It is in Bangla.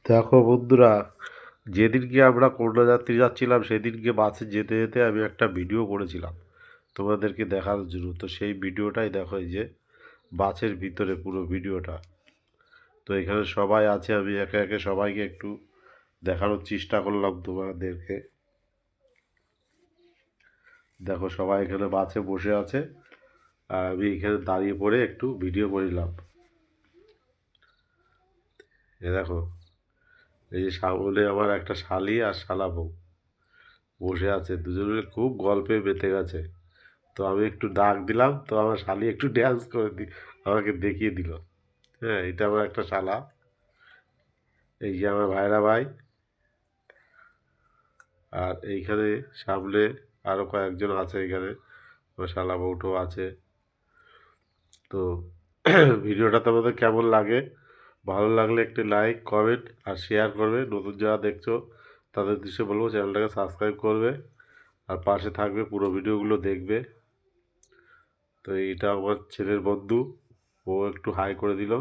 দেখো বন্ধুরা, যেদিনকে আমরা খুলনা যাত্রী যাচ্ছিলাম সেদিনকে বাসে যেতে যেতে আমি একটা ভিডিও করেছিলাম তোমাদেরকে দেখানোর জন্য। তো সেই ভিডিওটাই দেখো, এই যে বাসের ভিতরে পুরো ভিডিওটা। তো এখানে সবাই আছে, আমি একে একে সবাইকে একটু দেখানোর চেষ্টা করলাম তোমাদেরকে। দেখো সবাই এখানে বাসে বসে আছে আর আমি এখানে দাঁড়িয়ে পড়ে একটু ভিডিও করিলাম। এ দেখো, এই যে সামনে আমার একটা শালি আর শালা বউ বসে আছে, দুজনে খুব গল্পে মেতে গেছে। তো আমি একটু ডাক দিলাম, তো আমার শালি একটু ড্যান্স করে আমাকে দেখিয়ে দিল। হ্যাঁ, এটা আমার একটা শালা, এই যে আমার ভাইরা ভাই। আর এইখানে সামনে আরও কয়েকজন আছে, এখানে আমার শালা বউটো আছে। তো ভিডিওটা তোমাদের কেমন লাগে, ভালো লাগলে একটি লাইক কমেন্ট আর শেয়ার করবে। নতুন যারা দেখছো তাদের দৃশ্যে বলবো চ্যানেলটাকে সাবস্ক্রাইব করবে আর পাশে থাকবে, পুরো ভিডিওগুলো দেখবে। তো এইটা আমার ছেলের বন্ধু, ও একটু হাই করে দিল।